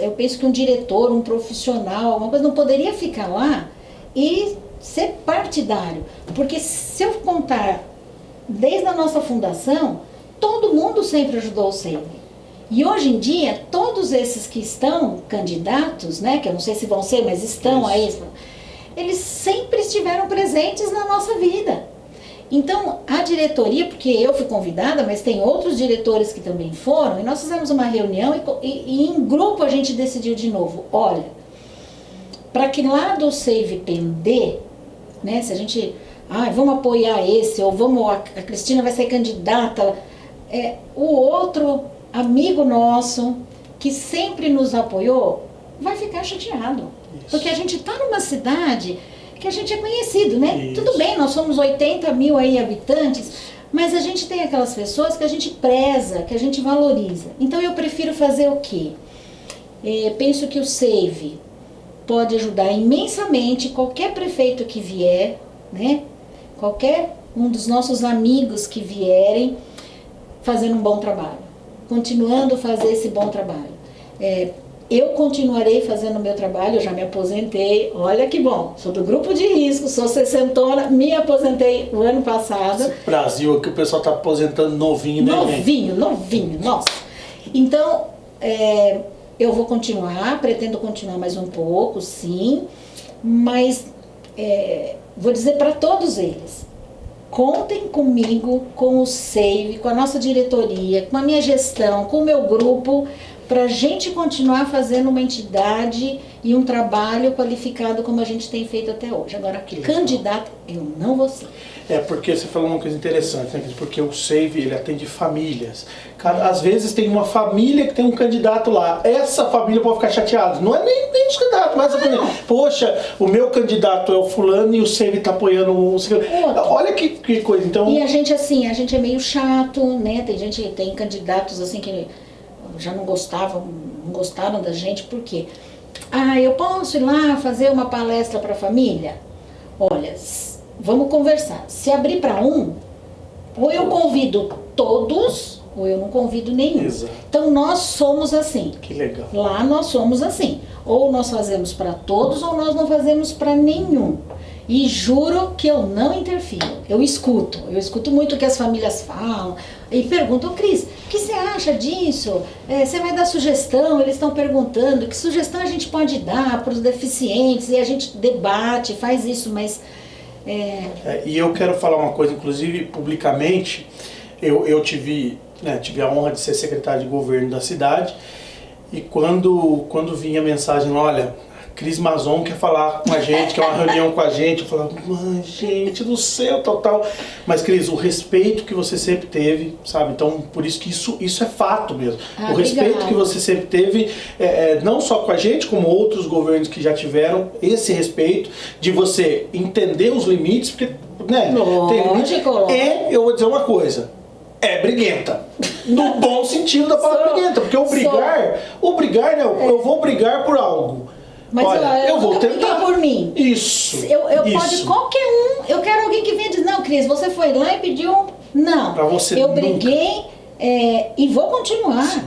eu penso que um diretor, um profissional, uma coisa não poderia ficar lá e ser partidário. Porque se eu contar desde a nossa fundação, todo mundo sempre ajudou o SEIV. E hoje em dia, todos esses que estão candidatos, né, que eu não sei se vão ser, mas estão aí, eles sempre estiveram presentes na nossa vida. Então, a diretoria, porque eu fui convidada, mas tem outros diretores que também foram, e nós fizemos uma reunião e em grupo a gente decidiu de novo, olha, para que lado o SEIV pender, né, se a gente, vamos apoiar esse, ou a Cristina vai ser candidata, o outro amigo nosso, que sempre nos apoiou, vai ficar chateado. Isso. Porque a gente está numa cidade que a gente é conhecido, né? Isso. Tudo bem, nós somos 80 mil aí habitantes, mas a gente tem aquelas pessoas que a gente preza, que a gente valoriza. Então eu prefiro fazer o quê? Penso que o SEIV pode ajudar imensamente qualquer prefeito que vier, né? Qualquer um dos nossos amigos que vierem fazendo um bom trabalho. Continuando a fazer esse bom trabalho. Eu continuarei fazendo o meu trabalho, eu já me aposentei, olha que bom, sou do grupo de risco, sou 60ona, me aposentei o ano passado. Esse Brasil aqui o pessoal está aposentando novinho, né? Novinho, nossa. Então, eu vou continuar, pretendo continuar mais um pouco, sim, mas vou dizer para todos eles, contem comigo, com o SEIV, com a nossa diretoria, com a minha gestão, com o meu grupo, para a gente continuar fazendo uma entidade e um trabalho qualificado como a gente tem feito até hoje. Agora, candidato, eu não vou ser. Porque você falou uma coisa interessante, né? Porque o SAVE, ele atende famílias. Às vezes tem uma família que tem um candidato lá. Essa família pode ficar chateada. Não é nem os candidatos, mas a família. Poxa, o meu candidato é o fulano e o SAVE está apoiando o... Olha que coisa. Então... E a gente, assim, a gente é meio chato, né? Tem candidatos, assim, que já não gostaram da gente, por quê? Eu posso ir lá fazer uma palestra para a família? Olha, vamos conversar. Se abrir para ou eu convido todos, ou eu não convido nenhum. Exato. Então nós somos assim. Que legal. Lá nós somos assim. Ou nós fazemos para todos, ou nós não fazemos para nenhum. E juro que eu não interfiro. Eu escuto muito o que as famílias falam. E perguntam, Cris, o que você acha disso? Você vai dar sugestão? Eles estão perguntando, que sugestão a gente pode dar para os deficientes? E a gente debate, faz isso, mas... E eu quero falar uma coisa, inclusive publicamente, eu tive a honra de ser secretário de governo da cidade, e quando vinha a mensagem, olha, Cris Mazon quer falar com a gente, quer uma reunião com a gente, eu falava, gente do céu, tal. Mas Cris, o respeito que você sempre teve, sabe? Então, por isso que isso é fato mesmo. O respeito que você sempre teve, não só com a gente, como outros governos que já tiveram, esse respeito de você entender os limites, porque, né? Lógico. E eu vou dizer uma coisa, briguenta. No bom sentido da palavra briguenta, porque obrigar, né? Eu vou brigar por algo. Mas olha, eu vou tentar por mim. Isso. Pode qualquer um. Eu quero alguém que venha dizer, não, Cris, você foi lá e pediu. Não. Pra você eu briguei e vou continuar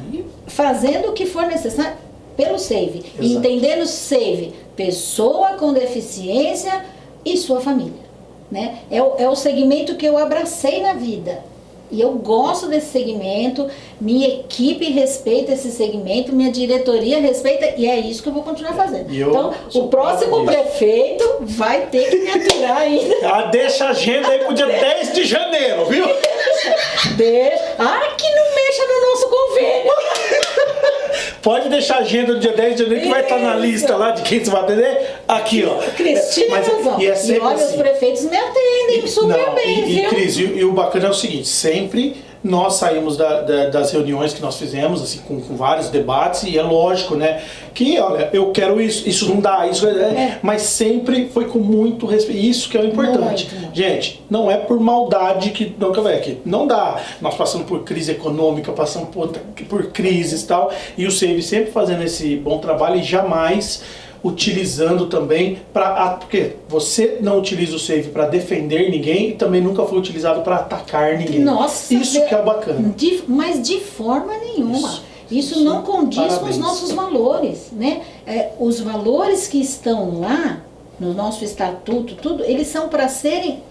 fazendo o que for necessário pelo SAVE. E entendendo SAVE, pessoa com deficiência e sua família. Né? É o segmento que eu abracei na vida. E eu gosto desse segmento, minha equipe respeita esse segmento, minha diretoria respeita, e é isso que eu vou continuar fazendo. Então, o próximo prefeito vai ter que me aturar ainda. Deixa a agenda aí pro dia 10 de janeiro, viu? Deixa. Que não mexa no nosso convênio. Pode deixar a agenda do dia 10 de janeiro, que vai estar na lista lá de quem você vai atender. Aqui, ó. Cristina razão. E olha, assim, os prefeitos me atendem super bem, viu? Cris, e o bacana é o seguinte, sempre nós saímos das reuniões que nós fizemos, assim, com vários debates, e é lógico, né, que, olha, eu quero isso não dá, mas sempre foi com muito respeito, isso que é o importante. Gente, não é por maldade que não dá. Nós passamos por crise econômica, passamos por crises e tal, e o SAVE sempre fazendo esse bom trabalho e jamais utilizando também porque você não utiliza o SAVE para defender ninguém e também nunca foi utilizado para atacar ninguém. Nossa, isso que é bacana. Mas de forma nenhuma. Isso não condiz com os nossos valores, né? Os valores que estão lá no nosso estatuto, tudo, eles são para serem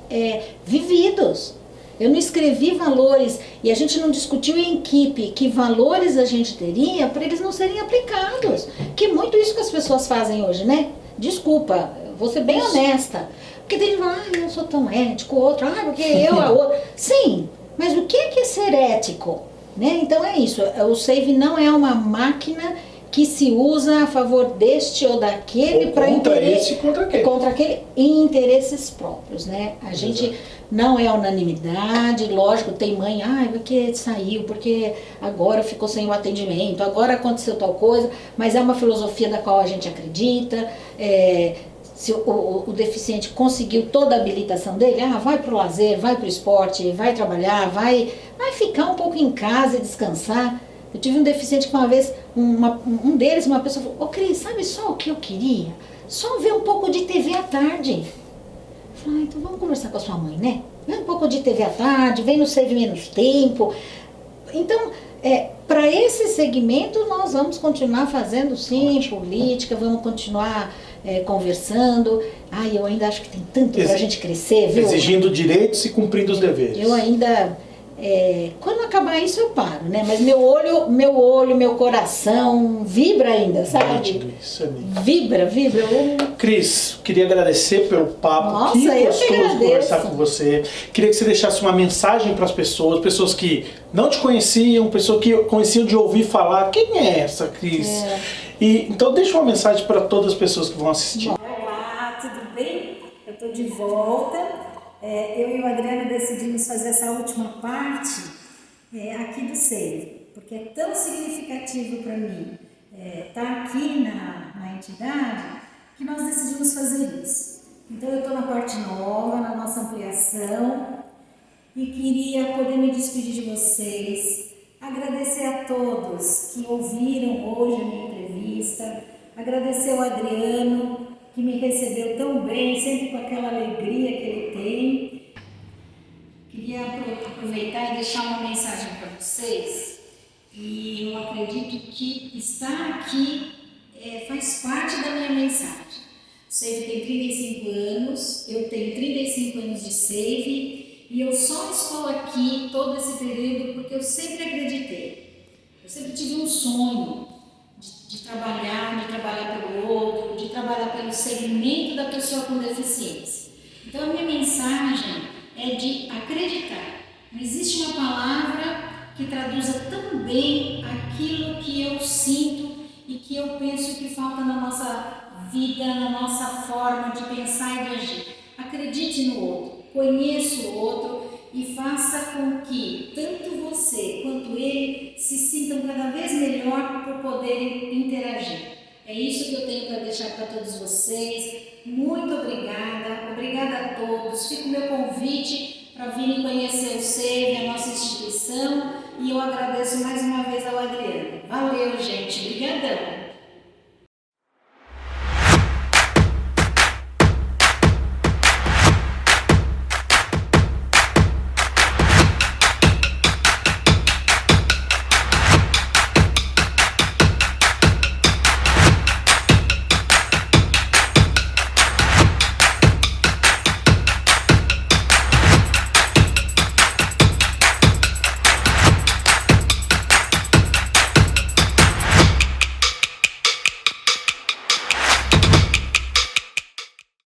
vividos. Eu não escrevi valores e a gente não discutiu em equipe que valores a gente teria para eles não serem aplicados. Que é muito isso que as pessoas fazem hoje, né? Desculpa, vou ser bem honesta. Porque tem gente que fala, eu sou tão ético, o outro, porque eu, a outra. Sim, mas o que é ser ético? Né? Então é isso, o SAVE não é uma máquina que se usa a favor deste ou daquele para interesse contra aquele em interesses próprios, né? A gente não é unanimidade, lógico, tem mãe, porque saiu, porque agora ficou sem o atendimento, agora aconteceu tal coisa, mas é uma filosofia da qual a gente acredita. Se o deficiente conseguiu toda a habilitação dele, vai para o lazer, vai para o esporte, vai trabalhar, vai ficar um pouco em casa e descansar. Eu tive um deficiente que uma vez, uma pessoa falou, Cris, sabe só o que eu queria? Só ver um pouco de TV à tarde. Eu falei, então vamos conversar com a sua mãe, né? Vê um pouco de TV à tarde, vem no SAVE menos tempo. Então, para esse segmento nós vamos continuar fazendo sim política, vamos continuar conversando. Eu ainda acho que tem tanto para a gente crescer, viu? Exigindo direitos e cumprindo os deveres. Eu ainda Quando acabar isso eu paro, né? Mas meu olho, meu coração vibra ainda, sabe? Isso é mesmo. Vibra. Cris, queria agradecer pelo papo. Nossa, que eu que gostoso agradeço. conversar com você. Queria que você deixasse uma mensagem para as pessoas que não te conheciam, pessoas que conheciam de ouvir falar. Quem é essa Cris? Então deixa uma mensagem para todas as pessoas que vão assistir. Olá, tudo bem? Eu estou de volta. Eu e o Adriano decidimos fazer essa última parte aqui do Save, porque é tão significativo para mim estar aqui na entidade, que nós decidimos fazer isso. Então eu estou na parte nova, na nossa ampliação, e queria poder me despedir de vocês, agradecer a todos que ouviram hoje a minha entrevista, agradecer ao Adriano, que me recebeu tão bem, sempre com aquela alegria que ele tem. Queria aproveitar e deixar uma mensagem para vocês, e eu acredito que estar aqui faz parte da minha mensagem. O Save tem 35 anos, eu tenho 35 anos de Save, e eu só estou aqui todo esse período porque eu sempre acreditei. Eu sempre tive um sonho de trabalhar pelo outro, de trabalhar pelo segmento da pessoa com deficiência. Então a minha mensagem é de acreditar. Não existe uma palavra que traduza tão bem aquilo que eu sinto e que eu penso que falta na nossa vida, na nossa forma de pensar e de agir. Acredite no outro, conheça o outro e faça com que tanto você quanto ele se sintam cada vez melhor por poderem interagir. É isso que eu tenho para deixar para todos vocês. Muito obrigada a todos. Fica o meu convite para virem conhecer o Save, a nossa instituição, e eu agradeço mais uma vez ao Adriano. Valeu, gente. Obrigadão.